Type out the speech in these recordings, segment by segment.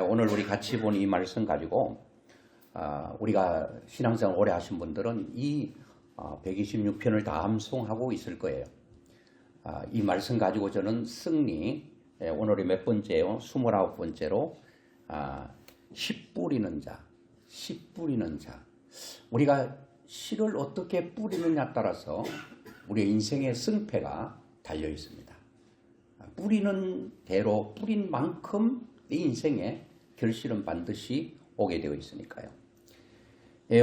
오늘 우리 같이 본 이 말씀 가지고 우리가 신앙생활 오래 하신 분들은 이 126편을 다 암송하고 있을 거예요. 이 말씀 가지고 저는 승리, 오늘이 몇 번째요? 29번째로 씨 뿌리는 자, 씨 뿌리는 자. 우리가 씨를 어떻게 뿌리느냐에 따라서 우리의 인생의 승패가 달려 있습니다. 뿌리는 대로 뿌린 만큼 내 인생에 결실은 반드시 오게 되어 있으니까요.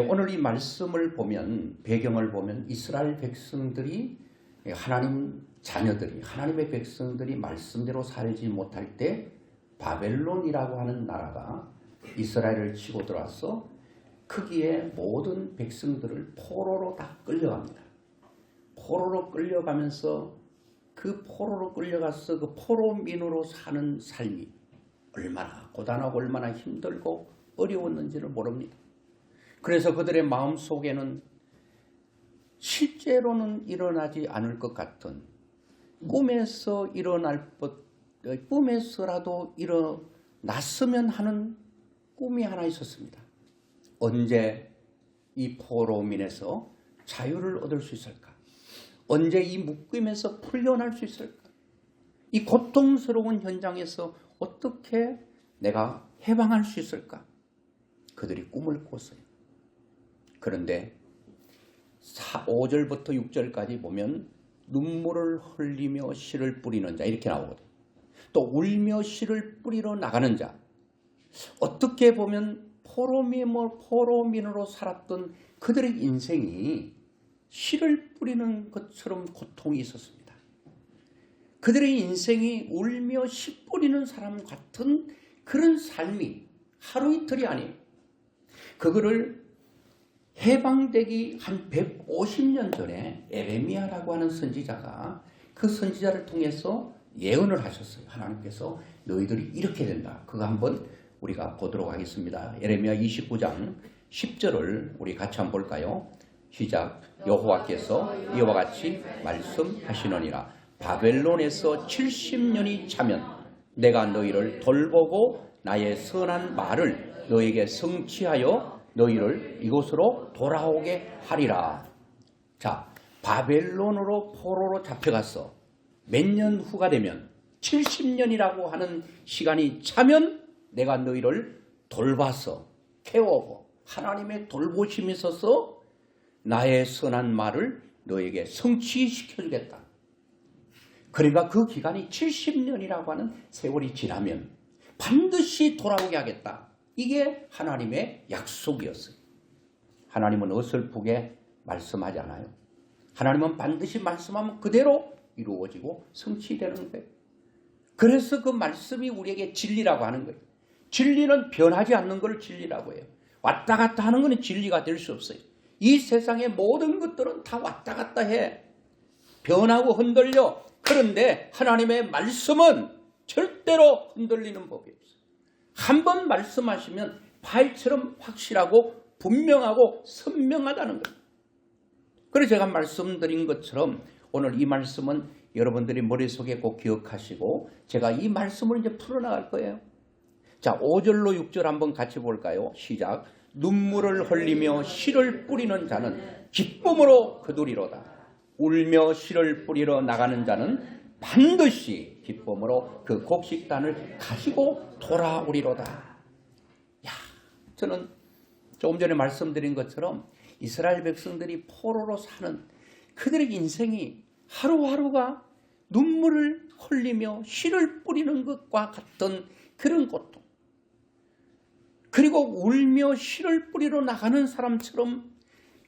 오늘 이 말씀을 보면, 배경을 보면 이스라엘 백성들이, 하나님 자녀들이, 하나님의 백성들이 말씀대로 살지 못할 때 바벨론이라고 하는 나라가 이스라엘을 치고 들어와서 거기에 모든 백성들을 포로로 다 끌려갑니다. 포로로 끌려가면서 그 포로로 끌려가서 그 포로민으로 사는 삶이 얼마나 고단하고 얼마나 힘들고 어려웠는지를 모릅니다. 그래서 그들의 마음속에는 실제로는 일어나지 않을 것 같은 꿈에서 일어날 것, 꿈에서라도 일어났으면 하는 꿈이 하나 있었습니다. 언제 이 포로민에서 자유를 얻을 수 있을까? 언제 이 묶임에서 풀려날 수 있을까? 이 고통스러운 현장에서 어떻게 내가 해방할 수 있을까? 그들이 꿈을 꿨어요. 그런데 5절부터 6절까지 보면 눈물을 흘리며 씨를 뿌리는 자 이렇게 나오거든요. 또 울며 씨를 뿌리러 나가는 자. 어떻게 보면 포로민으로 살았던 그들의 인생이 씨를 뿌리는 것처럼 고통이 있었습니다. 그들의 인생이 울며 씨 뿌리는 사람 같은 그런 삶이 하루 이틀이 아니에요. 그거를 해방되기 한 150년 전에 에레미야라고 하는 선지자가 그 선지자를 통해서 예언을 하셨어요. 하나님께서 너희들이 이렇게 된다. 그거 한번 우리가 보도록 하겠습니다. 에레미야 29장 10절을 우리 같이 한번 볼까요? 시작. 여호와께서 이와 같이 말씀하시느니라. 바벨론에서 70년이 차면 내가 너희를 돌보고 나의 선한 말을 너에게 성취하여 너희를 이곳으로 돌아오게 하리라. 자, 바벨론으로 포로로 잡혀갔어. 몇 년 후가 되면 70년이라고 하는 시간이 차면 내가 너희를 돌봐서 케어하고 하나님의 돌보심이 있어서 나의 선한 말을 너에게 성취시켜주겠다. 그러니까 그 기간이 70년이라고 하는 세월이 지나면 반드시 돌아오게 하겠다. 이게 하나님의 약속이었어요. 하나님은 어설프게 말씀하지 않아요. 하나님은 반드시 말씀하면 그대로 이루어지고 성취되는 거예요. 그래서 그 말씀이 우리에게 진리라고 하는 거예요. 진리는 변하지 않는 걸 진리라고 해요. 왔다 갔다 하는 것은 진리가 될 수 없어요. 이 세상의 모든 것들은 다 왔다 갔다 해. 변하고 흔들려. 그런데 하나님의 말씀은 절대로 흔들리는 법이 없어요. 한번 말씀하시면 파일처럼 확실하고 분명하고 선명하다는 거예요. 그래서 제가 말씀드린 것처럼 오늘 이 말씀은 여러분들이 머릿속에 꼭 기억하시고 제가 이 말씀을 이제 풀어나갈 거예요. 자, 5절로 6절 한번 같이 볼까요? 시작. 눈물을 흘리며 씨를 뿌리는 자는 기쁨으로 거두리로다. 울며 씨를 뿌리러 나가는 자는 반드시 기쁨으로 그 곡식단을 가지고 돌아오리로다. 야, 저는 조금 전에 말씀드린 것처럼 이스라엘 백성들이 포로로 사는 그들의 인생이 하루하루가 눈물을 흘리며 씨를 뿌리는 것과 같은 그런 고통. 그리고 울며 씨를 뿌리러 나가는 사람처럼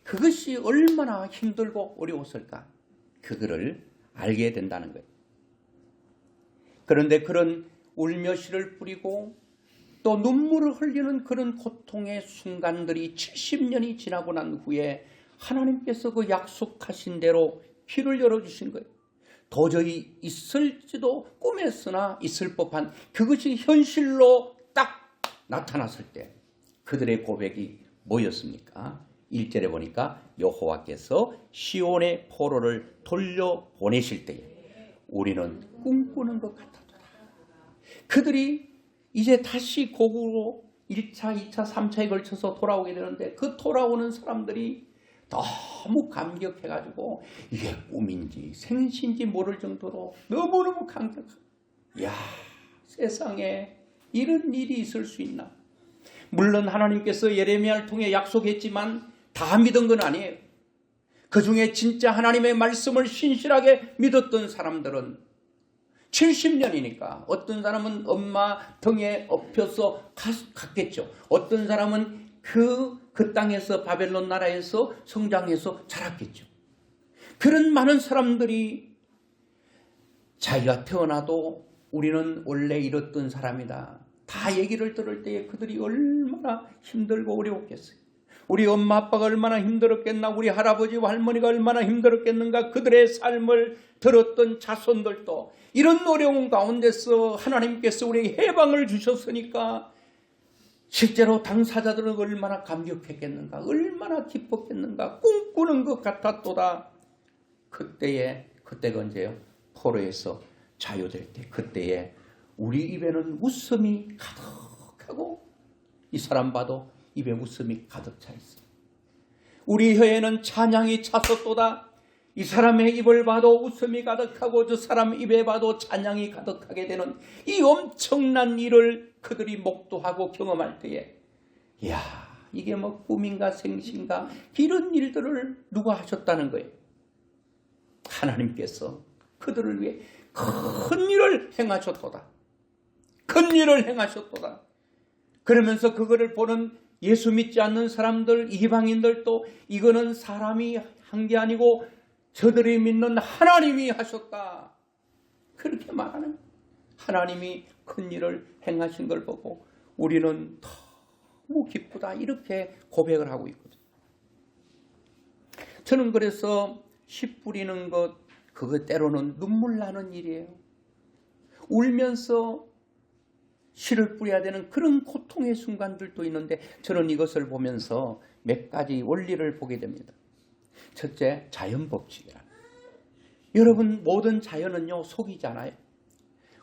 그것이 얼마나 힘들고 어려웠을까. 그거를 알게 된다는 거예요. 그런데 그런 울며 씨를 뿌리고 또 눈물을 흘리는 그런 고통의 순간들이 70년이 지나고 난 후에 하나님께서 그 약속하신 대로 길을 열어주신 거예요. 도저히 있을지도 꿈에서나 있을 법한 그것이 현실로 딱 나타났을 때 그들의 고백이 뭐였습니까? 1절에 보니까 여호와께서 시온의 포로를 돌려보내실 때에 우리는 꿈꾸는 것 같았더라. 그들이 이제 다시 고국으로 1차, 2차, 3차에 걸쳐서 돌아오게 되는데 그 돌아오는 사람들이 너무 감격해가지고 이게 꿈인지 생신지 모를 정도로 너무너무 감격하고, 야, 세상에 이런 일이 있을 수 있나. 물론 하나님께서 예레미야를 통해 약속했지만 다 믿은 건 아니에요. 그 중에 진짜 하나님의 말씀을 신실하게 믿었던 사람들은 70년이니까 어떤 사람은 엄마 등에 업혀서 갔겠죠. 어떤 사람은 그 땅에서 바벨론 나라에서 성장해서 자랐겠죠. 그런 많은 사람들이 자기가 태어나도 우리는 원래 이렇던 사람이다, 다 얘기를 들을 때에 그들이 얼마나 힘들고 어려웠겠어요. 우리 엄마 아빠가 얼마나 힘들었겠나, 우리 할아버지와 할머니가 얼마나 힘들었겠는가. 그들의 삶을 들었던 자손들도 이런 어려운 가운데서 하나님께서 우리에게 해방을 주셨으니까 실제로 당사자들은 얼마나 감격했겠는가, 얼마나 기뻤겠는가, 꿈꾸는 것 같았도다. 그때가 언제요? 포로에서 자유될 때, 그때에 우리 입에는 웃음이 가득하고 이 사람 봐도 입에 웃음이 가득 차 있어. 우리 혀에는 찬양이 찼었도다. 이 사람의 입을 봐도 웃음이 가득하고 저 사람 입에 봐도 찬양이 가득하게 되는 이 엄청난 일을 그들이 목도하고 경험할 때에, 이야, 이게 뭐 꿈인가 생신가, 이런 일들을 누가 하셨다는 거예요? 하나님께서 그들을 위해 큰 일을 행하셨도다. 큰 일을 행하셨도다. 그러면서 그거를 보는 예수 믿지 않는 사람들, 이방인들도 이거는 사람이 한 게 아니고 저들이 믿는 하나님이 하셨다, 그렇게 말하는, 하나님이 큰 일을 행하신 걸 보고 우리는 너무 기쁘다, 이렇게 고백을 하고 있거든요. 저는 그래서 씨 뿌리는 것, 그거 때로는 눈물 나는 일이에요. 울면서 씨를 뿌려야 되는 그런 고통의 순간들도 있는데 저는 이것을 보면서 몇 가지 원리를 보게 됩니다. 첫째, 자연법칙이라. 여러분, 모든 자연은요 속이잖아요.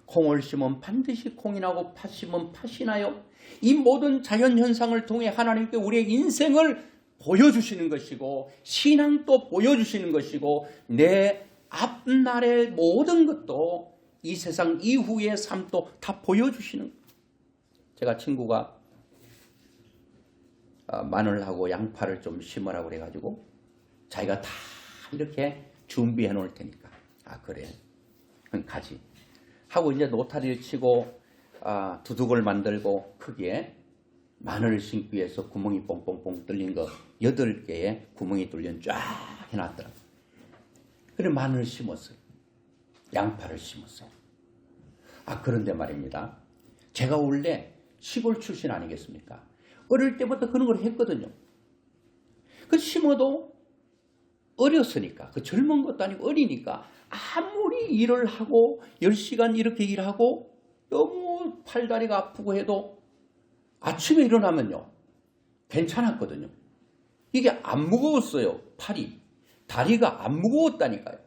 콩을 심으면 반드시 콩이 나고 팥 심으면 팥이 나요. 이 모든 자연현상을 통해 하나님께 우리의 인생을 보여주시는 것이고 신앙도 보여주시는 것이고 내 앞날의 모든 것도 이 세상 이후의 삶도 다 보여주시는 거예요. 제가 친구가 마늘하고 양파를 좀 심으라고 그래가지고 자기가 다 이렇게 준비해 놓을 테니까, 그래, 그럼 가지 하고 이제 노타리를 치고 두둑을 만들고 크기에 마늘을 심기 위해서 구멍이 뽕뽕뽕 뚫린 거 8개의 구멍이 뚫린 쫙 해놨더라고요. 그래 마늘을 심었어요. 양파를 심었어요. 그런데 말입니다, 제가 원래 시골 출신 아니겠습니까? 어릴 때부터 그런 걸 했거든요. 그 심어도 어렸으니까, 그 젊은 것도 아니고 어리니까 아무리 일을 하고 10시간 이렇게 일하고 너무 팔다리가 아프고 해도 아침에 일어나면요 괜찮았거든요. 이게 안 무거웠어요. 팔이, 다리가 안 무거웠다니까요.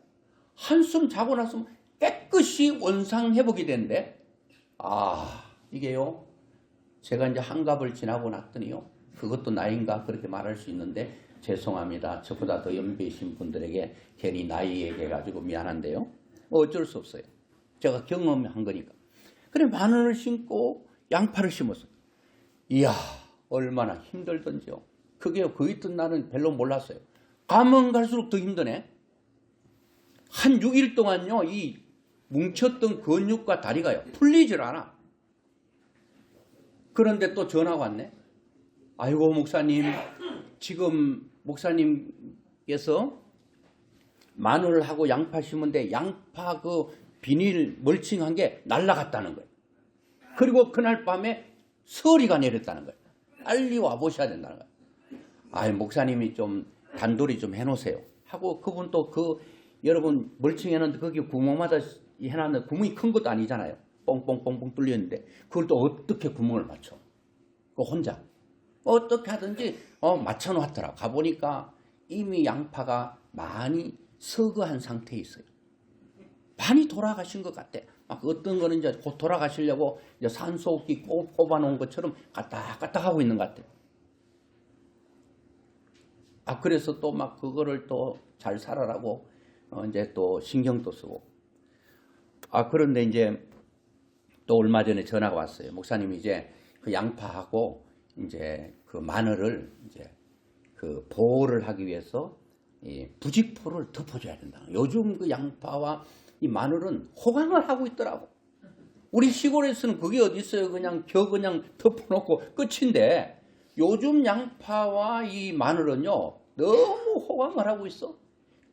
한숨 자고 나서 깨끗이 원상회복이 되는데, 이게요, 제가 이제 한갑을 지나고 났더니요, 그것도 나이인가 그렇게 말할 수 있는데 죄송합니다. 저보다 더 연배이신 분들에게 괜히 나이 얘기해가지고 미안한데요, 어쩔 수 없어요. 제가 경험한 거니까. 그래 마늘을 심고 양파를 심었어요. 이야, 얼마나 힘들던지요. 그게 그 있던 날은 별로 몰랐어요. 가면 갈수록 더 힘드네. 한 6일 동안요, 이 뭉쳤던 근육과 다리가요 풀리질 않아. 그런데 또 전화가 왔네. 아이고 목사님, 지금 목사님께서 마늘하고 양파 심은데 양파 그 비닐 멀칭한 게 날아갔다는 거예요. 그리고 그날 밤에 서리가 내렸다는 거예요. 빨리 와보셔야 된다는 거예요. 목사님이 좀 단돌이 좀 해놓으세요 하고, 그분도 여러분 멀칭해놨는데 거기 구멍마다 해놨는데 구멍이 큰 것도 아니잖아요. 뻥뻥뻥뻥 뚫렸는데 그걸 또 어떻게 구멍을 맞춰? 혼자 어떻게 하든지 맞춰놨더라. 가보니까 이미 양파가 많이 서거한 상태에 있어요. 많이 돌아가신 것 같아. 막 어떤 거는 이제 곧 돌아가시려고 이제 산소호흡기 꼽아놓은 것처럼 까딱까딱 하고 있는 것 같아요. 그래서 또 막 그거를 또 잘 살아라고 이제 또 신경도 쓰고. 그런데 이제 또 얼마 전에 전화가 왔어요. 목사님이 이제 그 양파하고 이제 그 마늘을 이제 그 보호를 하기 위해서 이 부직포를 덮어줘야 된다. 요즘 그 양파와 이 마늘은 호강을 하고 있더라고. 우리 시골에서는 그게 어디 있어요? 그냥 그냥 덮어놓고 끝인데 요즘 양파와 이 마늘은요 너무 호강을 하고 있어.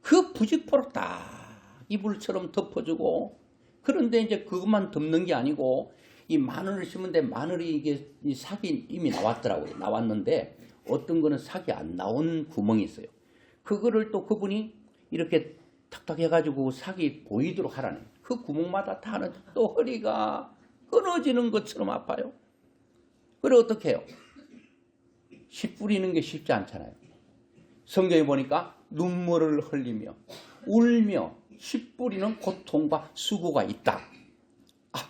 그 부직포로 딱 이불처럼 덮어주고. 그런데 이제 그것만 덮는 게 아니고 이 마늘을 심은데 마늘이 이게 이 삭이 이미 나왔더라고요. 나왔는데 어떤 거는 삭이 안 나온 구멍이 있어요. 그거를 또 그분이 이렇게 탁탁 해가지고 삭이 보이도록 하라네. 그 구멍마다 다는 또 허리가 끊어지는 것처럼 아파요. 그래 어떻게 해요? 씨 뿌리는 게 쉽지 않잖아요. 성경에 보니까 눈물을 흘리며 울며 씨 뿌리는 고통과 수고가 있다.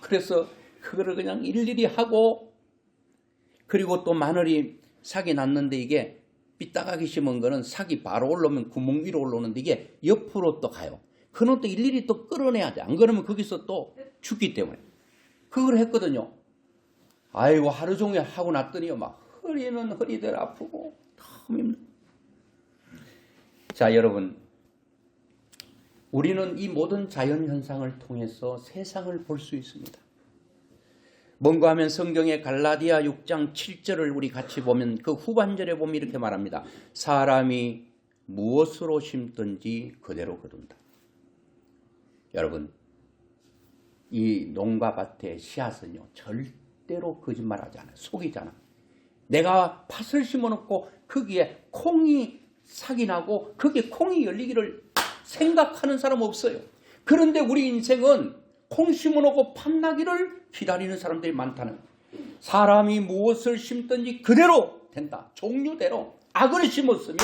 그래서 그거를 그냥 일일이 하고, 그리고 또 마늘이 삭이 났는데 이게 삐딱하게 심은 거는 삭이 바로 올라오면 구멍 위로 올라오는데 이게 옆으로 또 가요. 그건 또 일일이 또 끌어내야 돼. 안 그러면 거기서 또 죽기 때문에. 그걸 했거든요. 아이고 하루 종일 하고 났더니요 막 허리는 허리대로 아프고 너무 힘들어. 자 여러분, 우리는 이 모든 자연현상을 통해서 세상을 볼 수 있습니다. 뭔가 하면 성경의 갈라디아 6장 7절을 우리 같이 보면 그 후반절에 보면 이렇게 말합니다. 사람이 무엇으로 심든지 그대로 거둔다. 여러분, 이 농가 밭의 씨앗은요 절대로 거짓말하지 않아요. 속이잖아. 내가 팥을 심어놓고 거기에 콩이 삭이 나고 거기에 콩이 열리기를 생각하는 사람 없어요. 그런데 우리 인생은 콩 심어놓고 팥 나기를 기다리는 사람들이 많다는 거예요. 사람이 무엇을 심든지 그대로 된다. 종류대로. 악을 심었으면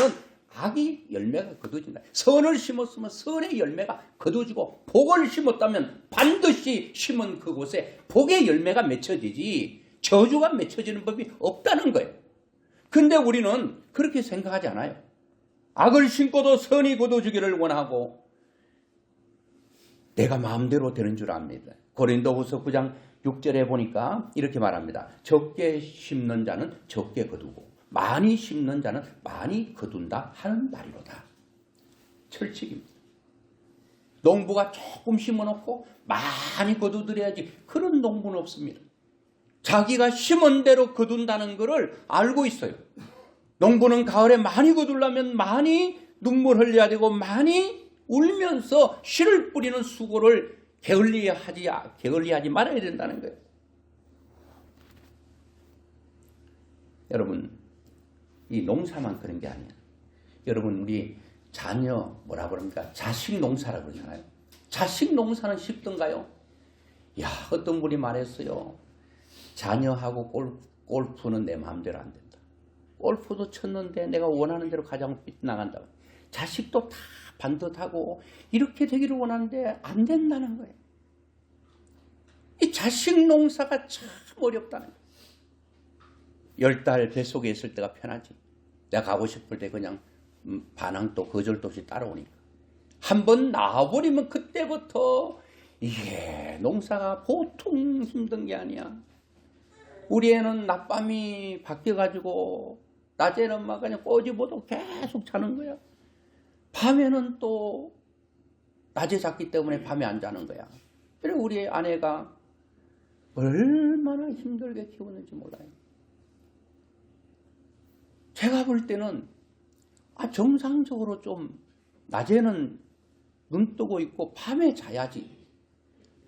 악이 열매가 거두진다. 선을 심었으면 선의 열매가 거두지고, 복을 심었다면 반드시 심은 그곳에 복의 열매가 맺혀지지 저주가 맺혀지는 법이 없다는 거예요. 근데 우리는 그렇게 생각하지 않아요. 악을 심고도 선이 거두지기를 원하고 내가 마음대로 되는 줄 압니다. 고린도후서 9장 6절에 보니까 이렇게 말합니다. 적게 심는 자는 적게 거두고 많이 심는 자는 많이 거둔다 하는 말이로다. 철칙입니다. 농부가 조금 심어놓고 많이 거두드려야지 그런 농부는 없습니다. 자기가 심은 대로 거둔다는 것을 알고 있어요. 농부는 가을에 많이 거두려면 많이 눈물 흘려야 되고 많이 울면서 씨를 뿌리는 수고를 게을리하지 말아야 된다는 거예요. 여러분, 이 농사만 그런 게 아니에요. 여러분, 우리 자녀 뭐라 그럽니까? 자식 농사라고 그러잖아요. 자식 농사는 쉽던가요? 어떤 분이 말했어요. 자녀하고 골프는 내 마음대로 안 된다. 골프도 쳤는데 내가 원하는 대로 가자면 빗나간다. 자식도 다 반듯하고 이렇게 되기를 원하는데 안 된다는 거예요. 이 자식 농사가 참 어렵다는 거예요. 10달 뱃속에 있을 때가 편하지. 내가 가고 싶을 때 그냥 반항도 거절도 없이 따라오니까. 한번 나와버리면 그때부터 이게 농사가 보통 힘든 게 아니야. 우리 애는 낮밤이 바뀌어가지고 낮에는 막 그냥 꼬집어도 계속 자는 거야. 밤에는 또 낮에 잤기 때문에 밤에 안 자는 거야. 그래 우리 아내가 얼마나 힘들게 키우는지 몰라요. 제가 볼 때는 정상적으로 좀 낮에는 눈 뜨고 있고 밤에 자야지.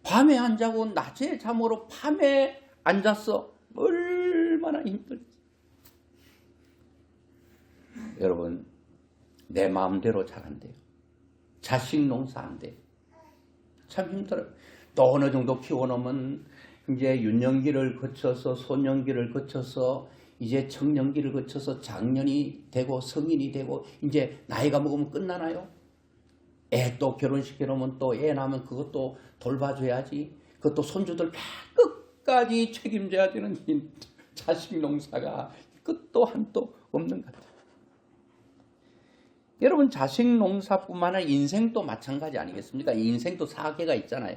밤에 안 자고 낮에 잠으로 밤에 안 잤어. 얼마나 힘들지. 여러분, 내 마음대로 잘 안 돼요. 자식 농사 안 돼요. 참 힘들어요. 또 어느 정도 키워놓으면 이제 유년기를 거쳐서 소년기를 거쳐서 이제 청년기를 거쳐서 장년이 되고 성인이 되고 이제 나이가 먹으면 끝나나요? 애 또 결혼시켜놓으면 또 애 낳으면 그것도 돌봐줘야지. 그것도 손주들 다 끝까지 책임져야 되는 이 자식 농사가 끝도 한도 없는 것 같아요. 여러분, 자식 농사뿐만 아니라 인생도 마찬가지 아니겠습니까? 인생도 4계가 있잖아요.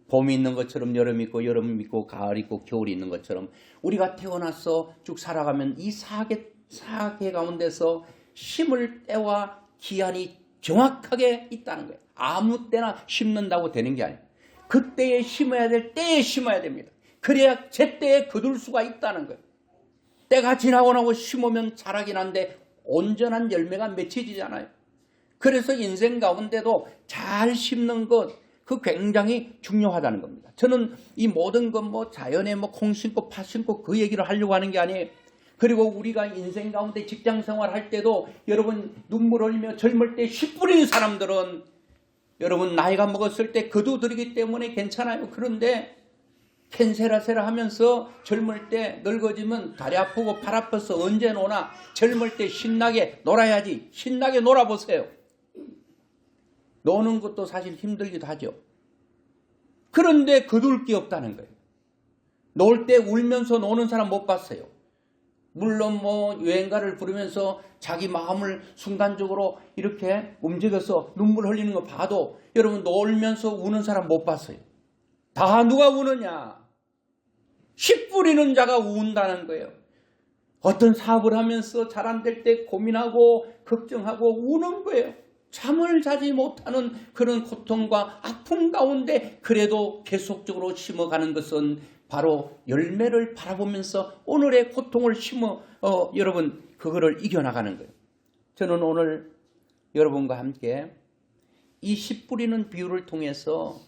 봄이 있는 것처럼 여름이 있고, 여름 있고, 가을 있고, 겨울이 있는 것처럼 우리가 태어나서 쭉 살아가면 이 4계 가운데서 심을 때와 기한이 정확하게 있다는 거예요. 아무 때나 심는다고 되는 게 아니에요. 그때에 심어야 될 때에 심어야 됩니다. 그래야 제때에 거둘 수가 있다는 거예요. 때가 지나고 나고 심으면 자라긴 한데 온전한 열매가 맺혀지잖아요. 그래서 인생 가운데도 잘 심는 것, 그 굉장히 중요하다는 겁니다. 저는 이 모든 것 뭐 자연에 뭐 콩 심고 팥 심고 그 얘기를 하려고 하는 게 아니에요. 그리고 우리가 인생 가운데 직장 생활할 때도 여러분 눈물 흘리며 젊을 때 씨 뿌리는 사람들은 여러분 나이가 먹었을 때 거두들이기 때문에 괜찮아요. 그런데 캔세라세라 하면서 젊을 때 늙어지면 다리 아프고 팔 아파서 언제 노나. 젊을 때 신나게 놀아야지. 신나게 놀아보세요. 노는 것도 사실 힘들기도 하죠. 그런데 거둘 게 없다는 거예요. 놀 때 울면서 노는 사람 못 봤어요. 물론 뭐 여행가를 부르면서 자기 마음을 순간적으로 이렇게 움직여서 눈물 흘리는 거 봐도 여러분 놀면서 우는 사람 못 봤어요. 다 누가 우느냐? 씨 뿌리는 자가 운다는 거예요. 어떤 사업을 하면서 잘 안 될 때 고민하고 걱정하고 우는 거예요. 잠을 자지 못하는 그런 고통과 아픔 가운데 그래도 계속적으로 심어가는 것은 바로 열매를 바라보면서 오늘의 고통을 심어 여러분 그거를 이겨나가는 거예요. 저는 오늘 여러분과 함께 이 씨 뿌리는 비유를 통해서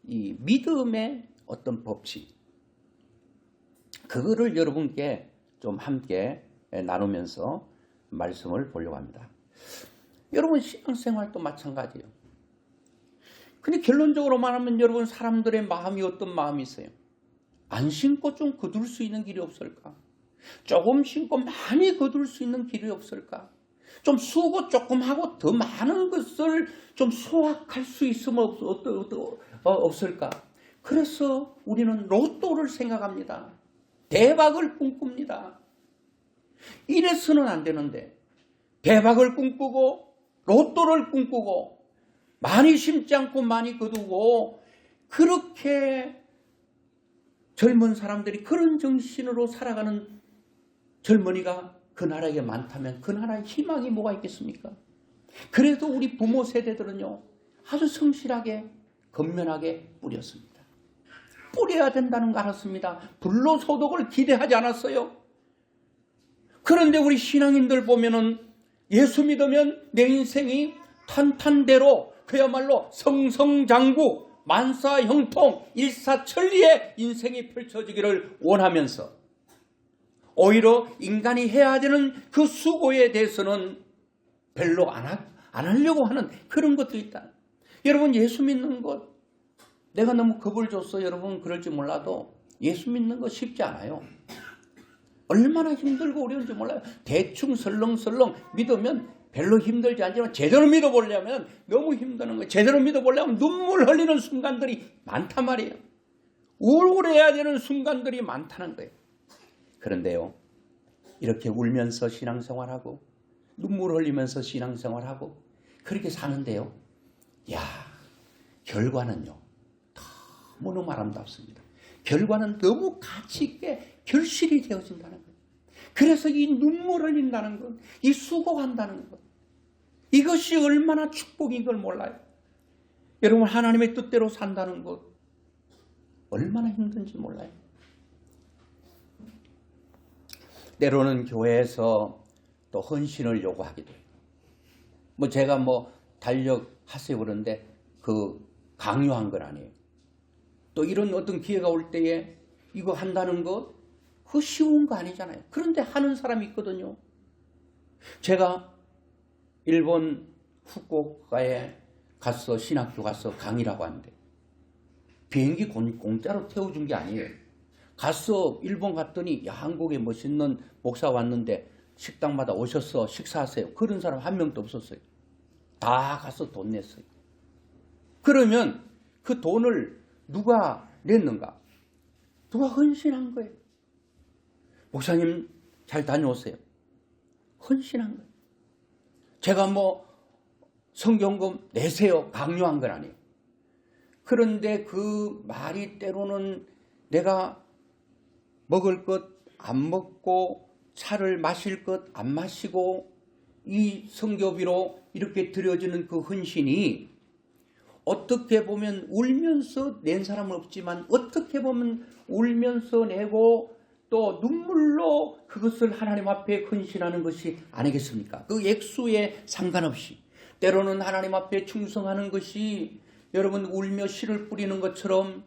이 믿음의 어떤 법칙, 그거를 여러분께 좀 함께 나누면서 말씀을 보려고 합니다. 여러분 신앙생활도 마찬가지예요. 근데 결론적으로 말하면 여러분 사람들의 마음이 어떤 마음이 있어요? 안 심고 좀 거둘 수 있는 길이 없을까? 조금 심고 많이 거둘 수 있는 길이 없을까? 좀 수고 조금 하고 더 많은 것을 좀 수확할 수 있으면 없을까? 그래서 우리는 로또를 생각합니다. 대박을 꿈꿉니다. 이래서는 안 되는데 대박을 꿈꾸고 로또를 꿈꾸고 많이 심지 않고 많이 거두고 그렇게 젊은 사람들이 그런 정신으로 살아가는 젊은이가 그 나라에 많다면 그 나라에 희망이 뭐가 있겠습니까? 그래도 우리 부모 세대들은요 아주 성실하게 건면하게 뿌렸습니다. 뿌려야 된다는 거 알았습니다. 불로소득을 기대하지 않았어요. 그런데 우리 신앙인들 보면은 예수 믿으면 내 인생이 탄탄대로 그야말로 성성장구 만사형통 일사천리의 인생이 펼쳐지기를 원하면서 오히려 인간이 해야 되는 그 수고에 대해서는 별로 안 하려고 하는 그런 것도 있다. 여러분 예수 믿는 것 내가 너무 겁을 줬어 여러분 그럴지 몰라도 예수 믿는 거 쉽지 않아요. 얼마나 힘들고 어려운지 몰라요. 대충 설렁설렁 믿으면 별로 힘들지 않지만 제대로 믿어보려면 너무 힘드는 거예요. 제대로 믿어보려면 눈물 흘리는 순간들이 많단 말이에요. 우울해야 되는 순간들이 많다는 거예요. 그런데요 이렇게 울면서 신앙생활하고 눈물 흘리면서 신앙생활하고 그렇게 사는데요 야 결과는요 너무너무 아름답습니다. 결과는 너무 가치 있게 결실이 되어진다는 거예요. 그래서 이 눈물 흘린다는 것, 이 수고한다는 것 이것이 얼마나 축복인 걸 몰라요. 여러분 하나님의 뜻대로 산다는 것 얼마나 힘든지 몰라요. 때로는 교회에서 또 헌신을 요구하기도 해요. 뭐 제가 뭐 달력하세요 그러는데 그 강요한 건 아니에요. 또 이런 어떤 기회가 올 때에 이거 한다는 것 그거 쉬운 거 아니잖아요. 그런데 하는 사람이 있거든요. 제가 일본 후쿠오카에 가서 신학교 가서 강의라고 하는데 비행기 공짜로 태워준 게 아니에요. 가서 일본 갔더니 야 한국에 멋있는 목사 왔는데 식당마다 오셔서 식사하세요. 그런 사람 한 명도 없었어요. 다 가서 돈 냈어요. 그러면 그 돈을 누가 냈는가? 누가 헌신한 거예요. 목사님 잘 다녀오세요. 헌신한 거예요. 제가 뭐 성경금 내세요 강요한 건 아니에요. 그런데 그 말이 때로는 내가 먹을 것 안 먹고 차를 마실 것 안 마시고 이 성교비로 이렇게 드려지는 그 헌신이 어떻게 보면 울면서 낸 사람은 없지만 어떻게 보면 울면서 내고 또 눈물로 그것을 하나님 앞에 헌신하는 것이 아니겠습니까? 그 액수에 상관없이 때로는 하나님 앞에 충성하는 것이 여러분 울며 씨를 뿌리는 것처럼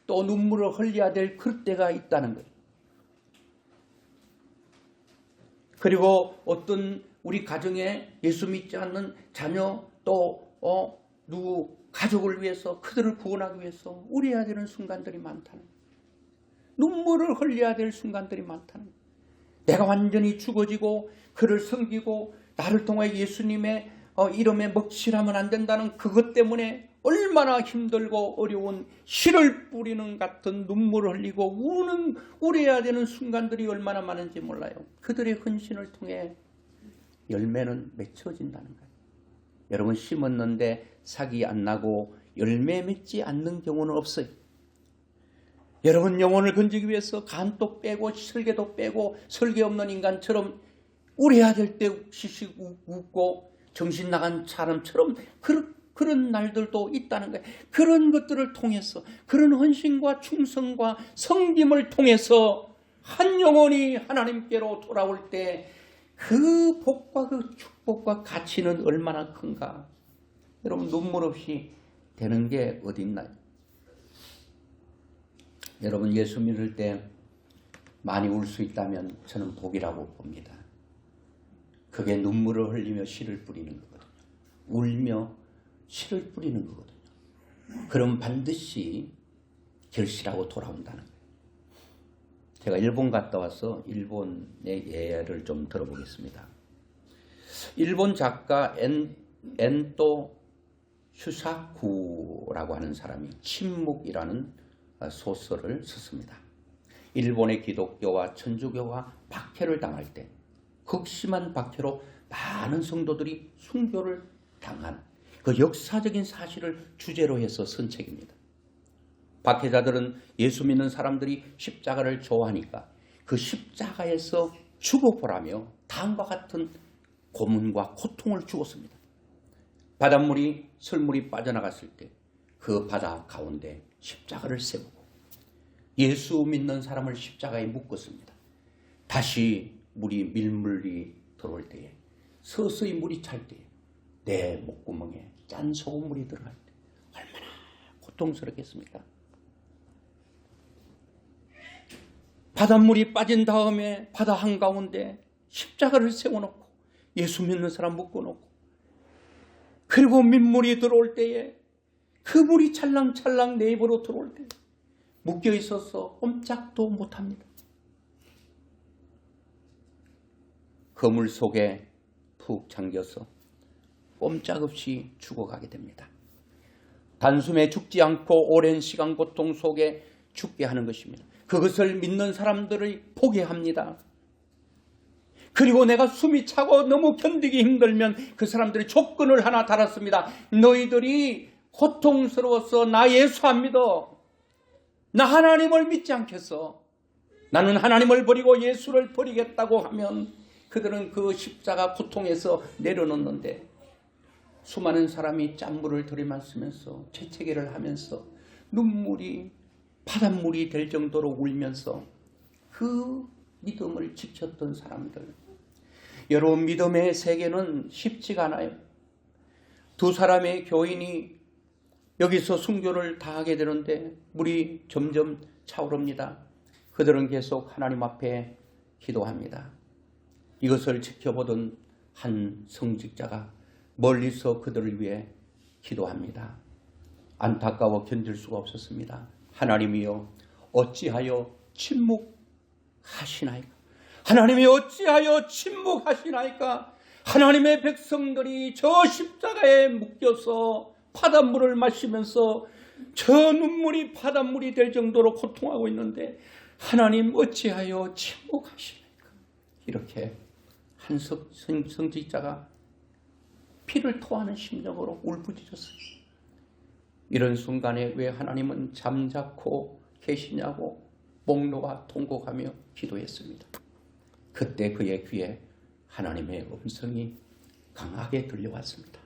또 눈물을 흘려야 될 그럴 때가 있다는 거예요. 그리고 어떤 우리 가정에 예수 믿지 않는 자녀 또 누구 가족을 위해서 그들을 구원하기 위해서 울어야 되는 순간들이 많다는 거예요. 눈물을 흘려야 될 순간들이 많다는 거예요. 내가 완전히 죽어지고 그를 섬기고 나를 통해 예수님의 이름에 먹칠하면 안 된다는 그것 때문에 얼마나 힘들고 어려운 씨를 뿌리는 같은 눈물을 흘리고 울어야 되는 순간들이 얼마나 많은지 몰라요. 그들의 헌신을 통해 열매는 맺혀진다는 거예요. 여러분 심었는데 삭이 안 나고 열매 맺지 않는 경우는 없어요. 여러분 영혼을 건지기 위해서 간도 빼고 설계도 빼고 설계 없는 인간처럼 울어야 될 때 시시 웃고 정신 나간 사람처럼 그런 날들도 있다는 거예요. 그런 것들을 통해서 그런 헌신과 충성과 섬김을 통해서 한 영혼이 하나님께로 돌아올 때 그 복과 그 축복과 가치는 얼마나 큰가. 여러분 눈물 없이 되는 게 어디 있나요? 여러분 예수 믿을 때 많이 울 수 있다면 저는 복이라고 봅니다. 그게 눈물을 흘리며 씨를 뿌리는 거거든요. 울며 씨를 뿌리는 거거든요. 그럼 반드시 결실하고 돌아온다는 거예요. 제가 일본 갔다 와서 일본의 예를 좀 들어보겠습니다. 일본 작가 엔토 슈사쿠라고 하는 사람이 침묵이라는 소설을 썼습니다. 일본의 기독교와 천주교가 박해를 당할 때 극심한 박해로 많은 성도들이 순교를 당한 그 역사적인 사실을 주제로 해서 쓴 책입니다. 박해자들은 예수 믿는 사람들이 십자가를 좋아하니까 그 십자가에서 죽어보라며 다음과 같은 고문과 고통을 주었습니다. 바닷물이 설물이 빠져나갔을 때 그 바다 가운데 십자가를 세우고 예수 믿는 사람을 십자가에 묶었습니다. 다시 밀물이 들어올 때에 서서히 물이 찰 때에 내 목구멍에 짠 소금물이 들어갈 때 얼마나 고통스럽겠습니까? 바닷물이 빠진 다음에 바다 한가운데 십자가를 세워놓고 예수 믿는 사람 묶어놓고 그리고 민물이 들어올 때에 그 물이 찰랑찰랑 내 입으로 들어올 때 묶여 있어서 꼼짝도 못합니다. 그물 속에 푹 잠겨서 꼼짝없이 죽어가게 됩니다. 단숨에 죽지 않고 오랜 시간 고통 속에 죽게 하는 것입니다. 그것을 믿는 사람들을 포기합니다. 그리고 내가 숨이 차고 너무 견디기 힘들면 그 사람들이 조건을 하나 달았습니다. 너희들이 고통스러워서 나 예수 안 믿어. 나 하나님을 믿지 않겠어. 나는 하나님을 버리고 예수를 버리겠다고 하면 그들은 그 십자가 고통에서 내려놓는데 수많은 사람이 짠물을 들이마시면서 재채기를 하면서 눈물이 바닷물이 될 정도로 울면서 그 믿음을 지켰던 사람들. 여러분 믿음의 세계는 쉽지가 않아요. 두 사람의 교인이 여기서 순교를 당하게 되는데 물이 점점 차오릅니다. 그들은 계속 하나님 앞에 기도합니다. 이것을 지켜보던 한 성직자가 멀리서 그들을 위해 기도합니다. 안타까워 견딜 수가 없었습니다. 하나님이여 어찌하여 침묵하시나이까? 하나님이 어찌하여 침묵하시나이까? 하나님의 백성들이 저 십자가에 묶여서 바닷물을 마시면서 저 눈물이 바닷물이 될 정도로 고통하고 있는데 하나님 어찌하여 침묵하십니까? 이렇게 한 성직자가 피를 토하는 심정으로 울부짖었어요. 이런 순간에 왜 하나님은 잠자코 계시냐고 목놓아 통곡하며 기도했습니다. 그때 그의 귀에 하나님의 음성이 강하게 들려왔습니다.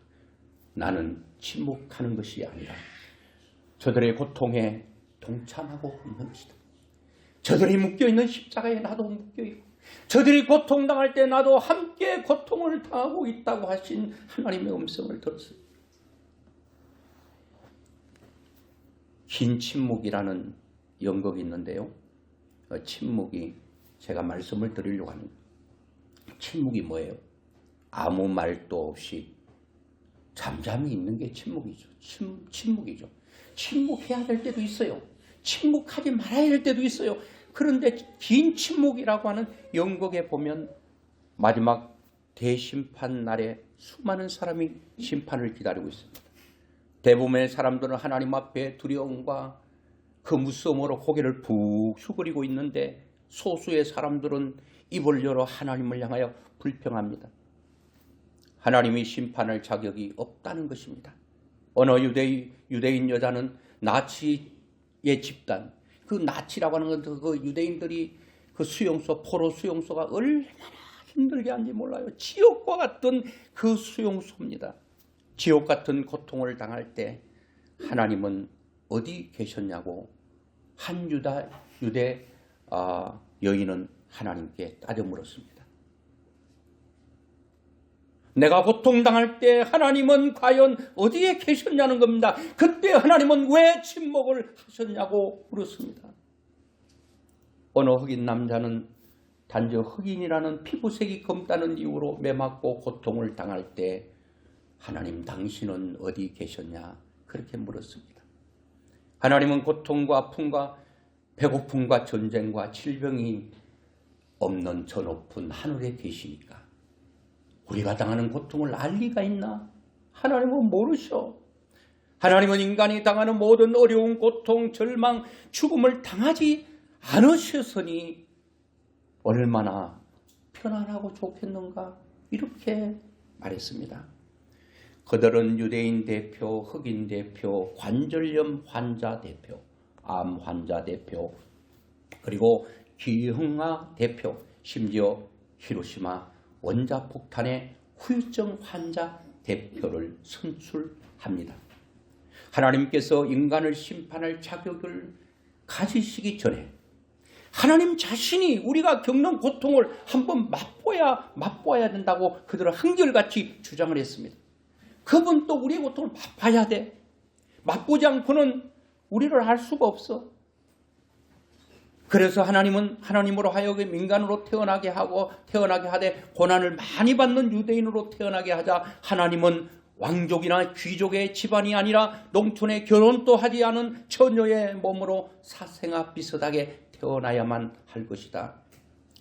나는 침묵하는 것이 아니라 저들의 고통에 동참하고 있는 것이다. 저들이 묶여있는 십자가에 나도 묶여있고 저들이 고통당할 때 나도 함께 고통을 당하고 있다고 하신 하나님의 음성을 들었어요. 긴 침묵이라는 연극이 있는데요. 침묵이 제가 말씀을 드리려고 하는 침묵이 뭐예요? 아무 말도 없이 잠잠히 있는 게 침묵이죠. 침묵이죠. 침묵해야 될 때도 있어요. 침묵하지 말아야 될 때도 있어요. 그런데 긴 침묵이라고 하는 연극에 보면 마지막 대심판 날에 수많은 사람이 심판을 기다리고 있습니다. 대부분의 사람들은 하나님 앞에 두려움과 그 무서움으로 고개를 푹 숙이고 있는데 소수의 사람들은 입을 열어 하나님을 향하여 불평합니다. 하나님이 심판할 자격이 없다는 것입니다. 어느 유대인 여자는 나치의 집단, 그 나치라고 하는 건 그 유대인들이 그 수용소, 포로 수용소가 얼마나 힘들게 한지 몰라요. 지옥과 같은 그 수용소입니다. 지옥 같은 고통을 당할 때 하나님은 어디 계셨냐고 한 유대 여인은 하나님께 따져 물었습니다. 내가 고통당할 때 하나님은 과연 어디에 계셨냐는 겁니다. 그때 하나님은 왜 침묵을 하셨냐고 물었습니다. 어느 흑인 남자는 단지 흑인이라는 피부색이 검다는 이유로 매맞고 고통을 당할 때 하나님 당신은 어디 계셨냐 그렇게 물었습니다. 하나님은 고통과 아픔과 배고픔과 전쟁과 질병이 없는 저 높은 하늘에 계시니까 우리가 당하는 고통을 알 리가 있나? 하나님은 모르셔. 하나님은 인간이 당하는 모든 어려운 고통, 절망, 죽음을 당하지 않으셨으니 얼마나 편안하고 좋겠는가? 이렇게 말했습니다. 그들은 유대인 대표, 흑인 대표, 관절염 환자 대표, 암 환자 대표, 그리고 기형아 대표, 심지어 히로시마 원자폭탄의 후유증 환자 대표를 선출합니다. 하나님께서 인간을 심판할 자격을 가지시기 전에 하나님 자신이 우리가 겪는 고통을 한번 맛보아야 된다고 그들은 한결같이 주장을 했습니다. 그분 또 우리의 고통을 맛봐야 돼. 맛보지 않고는 우리를 알 수가 없어. 그래서 하나님은 하나님으로 하여금 인간으로 태어나게 하되 고난을 많이 받는 유대인으로 태어나게 하자 하나님은 왕족이나 귀족의 집안이 아니라 농촌에 결혼도 하지 않은 처녀의 몸으로 사생아 비슷하게 태어나야만 할 것이다.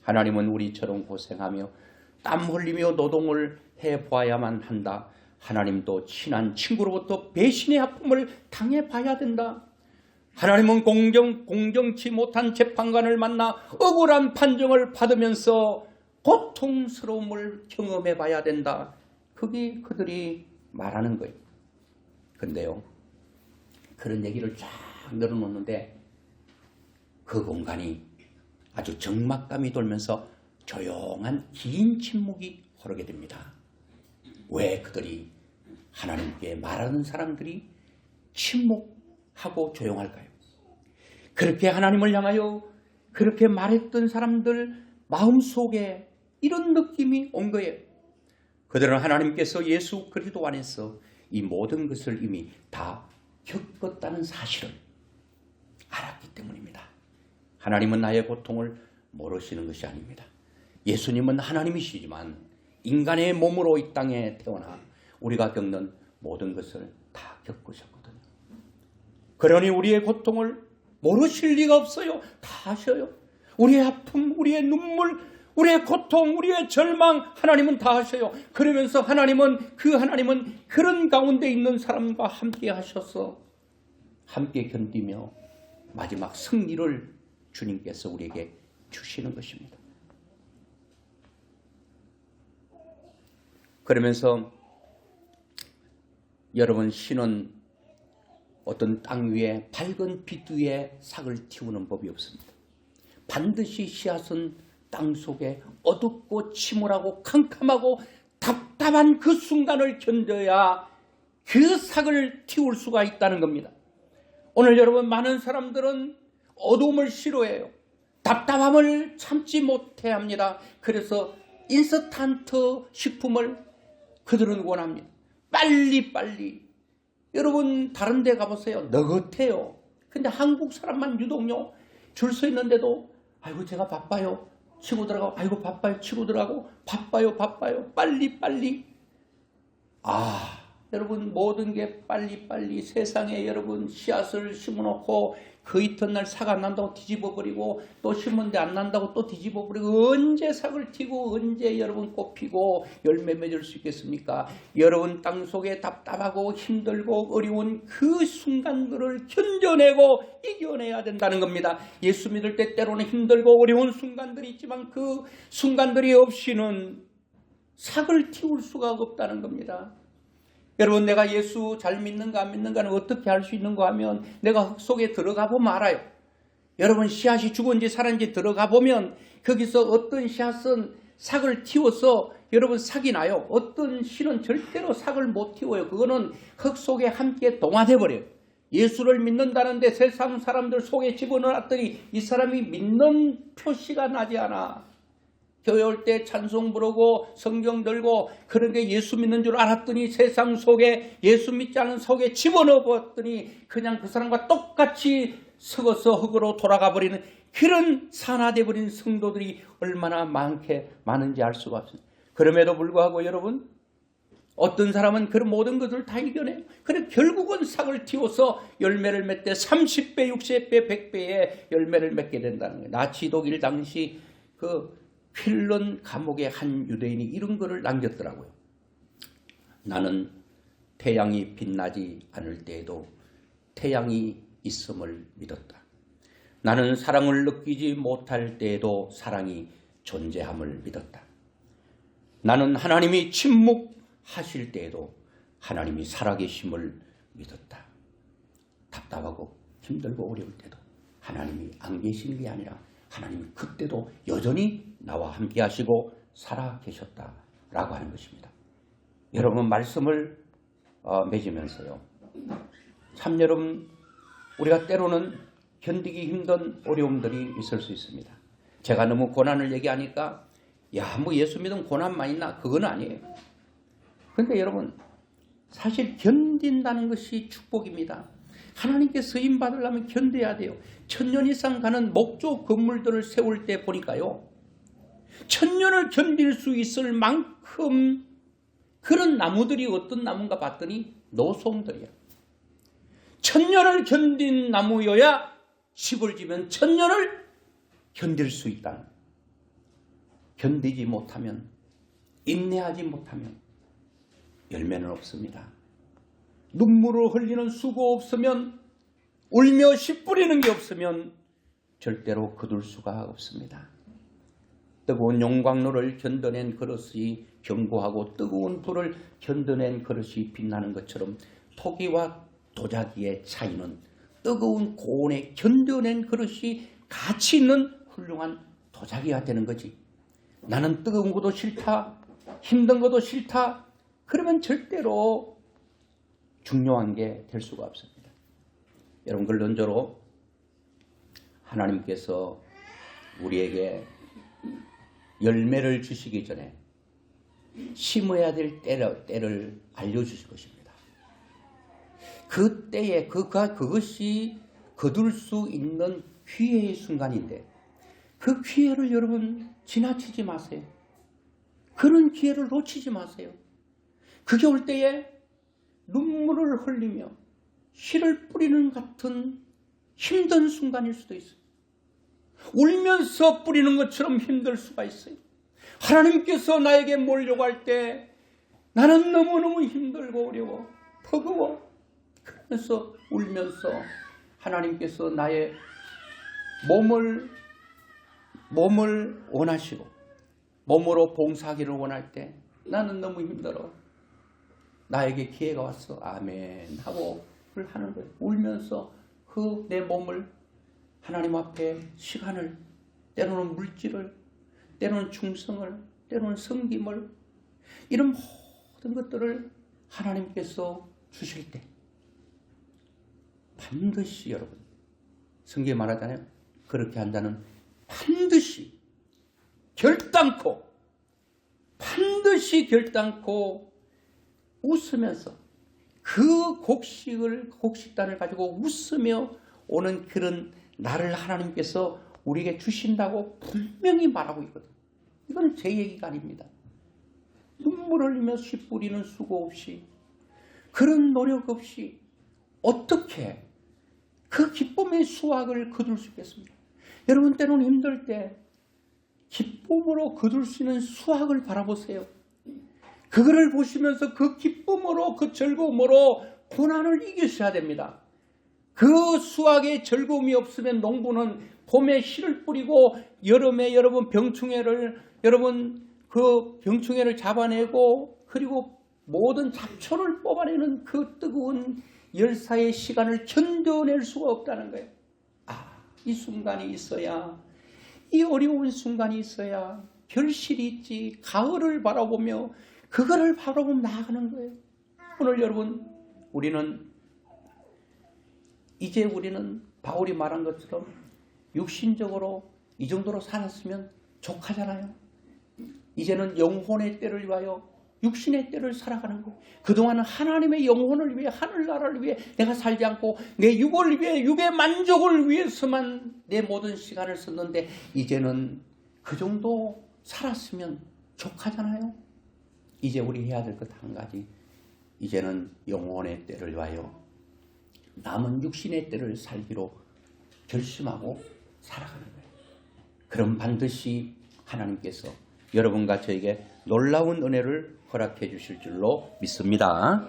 하나님은 우리처럼 고생하며 땀 흘리며 노동을 해보아야만 한다. 하나님도 친한 친구로부터 배신의 아픔을 당해봐야 된다. 하나님은 공정치 못한 재판관을 만나 억울한 판정을 받으면서 고통스러움을 경험해봐야 된다. 그게 그들이 말하는 거예요. 그런데요, 그런 얘기를 쫙 늘어놓는데 그 공간이 아주 적막감이 돌면서 조용한 긴 침묵이 흐르게 됩니다. 왜 그들이 하나님께 말하는 사람들이 침묵하고 조용할까요? 그렇게 하나님을 향하여 그렇게 말했던 사람들 마음속에 이런 느낌이 온 거예요. 그들은 하나님께서 예수 그리스도 안에서 이 모든 것을 이미 다 겪었다는 사실을 알았기 때문입니다. 하나님은 나의 고통을 모르시는 것이 아닙니다. 예수님은 하나님이시지만 인간의 몸으로 이 땅에 태어나 우리가 겪는 모든 것을 다 겪으셨거든요. 그러니 우리의 고통을 모르실 리가 없어요. 다 아셔요. 우리의 아픔, 우리의 눈물, 우리의 고통, 우리의 절망 하나님은 다 아셔요. 그러면서 하나님은 그런 가운데 있는 사람과 함께 하셔서 함께 견디며 마지막 승리를 주님께서 우리에게 주시는 것입니다. 그러면서 여러분, 신은 어떤 땅 위에 밝은 빛 위에 삭을 틔우는 법이 없습니다. 반드시 씨앗은 땅 속에 어둡고 침울하고 캄캄하고 답답한 그 순간을 견뎌야 그 삭을 틔울 수가 있다는 겁니다. 오늘 여러분, 많은 사람들은 어둠을 싫어해요. 답답함을 참지 못해 합니다. 그래서 인스턴트 식품을 그들은 원합니다. 빨리. 여러분, 다른 데 가보세요. 너긋해요. 근데 한국 사람만 유독요, 줄 서 있는데도 아이고 제가 바빠요 치고 들어가고, 아이고 바빠요 치고 들어가고, 바빠요 빨리. 여러분, 모든 게 빨리 세상에 여러분 씨앗을 심어놓고 그 이튿날 삭 안 난다고 뒤집어버리고, 또 심은데 안 난다고 또 뒤집어버리고, 언제 삭을 튀고 언제 여러분 꽃 피고 열매 맺을 수 있겠습니까? 여러분, 땅속에 답답하고 힘들고 어려운 그 순간들을 견뎌내고 이겨내야 된다는 겁니다. 예수 믿을 때 때로는 힘들고 어려운 순간들이 있지만 그 순간들이 없이는 삭을 틔울 수가 없다는 겁니다. 여러분, 내가 예수 잘 믿는가 안 믿는가는 어떻게 알 수 있는가 하면 내가 흙 속에 들어가 보면 알아요. 여러분, 씨앗이 죽은지 살았는지 들어가 보면 거기서 어떤 씨앗은 삭을 틔워서 여러분 삭이 나요. 어떤 씨는 절대로 삭을 못 틔워요. 그거는 흙 속에 함께 동화돼 버려요. 예수를 믿는다는데 세상 사람들 속에 집어넣었더니 이 사람이 믿는 표시가 나지 않아. 교회 올 때 찬송 부르고 성경 들고 그런 게 예수 믿는 줄 알았더니 세상 속에, 예수 믿지 않은 속에 집어넣어 봤더니 그냥 그 사람과 똑같이 썩어서 흙으로 돌아가 버리는 그런 산화돼 버린 성도들이 얼마나 많은지 알 수가 없습니다. 그럼에도 불구하고 여러분, 어떤 사람은 그런 모든 것을 다 이겨내요. 그래 결국은 삭을 틔워서 열매를 맺되 30배, 60배, 100배의 열매를 맺게 된다는 거예요. 나치 독일 당시 그 필론 감옥의 한 유대인이 이런 글을 남겼더라고요. 나는 태양이 빛나지 않을 때에도 태양이 있음을 믿었다. 나는 사랑을 느끼지 못할 때에도 사랑이 존재함을 믿었다. 나는 하나님이 침묵하실 때에도 하나님이 살아계심을 믿었다. 답답하고 힘들고 어려울 때도 하나님이 안 계시는 게 아니라 하나님이 그때도 여전히 나와 함께 하시고 살아계셨다라고 하는 것입니다. 여러분, 말씀을 맺으면서요, 참 여러분, 우리가 때로는 견디기 힘든 어려움들이 있을 수 있습니다. 제가 너무 고난을 얘기하니까 뭐 예수 믿으면 고난만 있나? 그건 아니에요. 그런데 여러분, 사실 견딘다는 것이 축복입니다. 하나님께 쓰임 받으려면 견뎌야 돼요. 1000년 이상 가는 목조 건물들을 세울 때 보니까요, 1000년을 견딜 수 있을 만큼 그런 나무들이 어떤 나무인가 봤더니 노송들이야. 1000년을 견딘 나무여야 집을 지면 1000년을 견딜 수 있다. 견디지 못하면, 인내하지 못하면 열매는 없습니다. 눈물을 흘리는 수고 없으면, 울며 씨 뿌리는 게 없으면 절대로 거둘 수가 없습니다. 뜨거운 용광로를 견뎌낸 그릇이 견고하고 뜨거운 불을 견뎌낸 그릇이 빛나는 것처럼 토기와 도자기의 차이는 뜨거운 고온에 견뎌낸 그릇이 가치 있는 훌륭한 도자기가 되는 거지. 나는 뜨거운 것도 싫다, 힘든 것도 싫다, 그러면 절대로 중요한 게 될 수가 없습니다. 여러분, 결론적으로 하나님께서 우리에게 열매를 주시기 전에 심어야 될 때를 알려주실 것입니다. 그 때에 그것이 거둘 수 있는 기회의 순간인데 그 기회를 여러분 지나치지 마세요. 그런 기회를 놓치지 마세요. 그게 올 때에 눈물을 흘리며 씨를 뿌리는 같은 힘든 순간일 수도 있어요. 울면서 뿌리는 것처럼 힘들 수가 있어요. 하나님께서 나에게 몰려갈 때 나는 너무너무 힘들고 어려워, 버거워. 그래서 울면서 하나님께서 나의 몸을 원하시고 몸으로 봉사하기를 원할 때 나는 너무 힘들어. 나에게 기회가 왔어. 아멘 하고 하는 거예요. 울면서 그 내 몸을 하나님 앞에 시간을, 때로는 물질을, 때로는 충성을, 때로는 섬김을, 이런 모든 것들을 하나님께서 주실 때 반드시 여러분, 성경에 말하잖아요. 그렇게 한다는 반드시 결단코 웃으면서 그 곡식단을 가지고 웃으며 오는 그런 나를 하나님께서 우리에게 주신다고 분명히 말하고 있거든요. 이건 제 얘기가 아닙니다. 눈물 흘리며 씨 뿌리는 수고 없이, 그런 노력 없이 어떻게 그 기쁨의 수확을 거둘 수 있겠습니까? 여러분, 때로는 힘들 때 기쁨으로 거둘 수 있는 수확을 바라보세요. 그거를 보시면서 그 기쁨으로, 그 즐거움으로 고난을 이기셔야 됩니다. 그 수확의 즐거움이 없으면 농부는 봄에 씨를 뿌리고 여름에 여러분 그 병충해를 잡아내고 그리고 모든 잡초를 뽑아내는 그 뜨거운 열사의 시간을 견뎌낼 수가 없다는 거예요. 이 순간이 있어야, 이 어려운 순간이 있어야 결실이 있지. 가을을 바라보며 그거를 바라보며 나아가는 거예요. 오늘 여러분, 우리는 바울이 말한 것처럼 육신적으로 이 정도로 살았으면 족하잖아요. 이제는 영혼의 때를 위하여 육신의 때를 살아가는 거예요. 그동안은 하나님의 영혼을 위해, 하늘나라를 위해 내가 살지 않고 내 육을 위해, 육의 만족을 위해서만 내 모든 시간을 썼는데 이제는 그 정도 살았으면 족하잖아요. 이제 우리 해야 될 것 한 가지, 이제는 영혼의 때를 위하여 남은 육신의 때를 살기로 결심하고 살아가는 거예요. 그럼 반드시 하나님께서 여러분과 저에게 놀라운 은혜를 허락해 주실 줄로 믿습니다.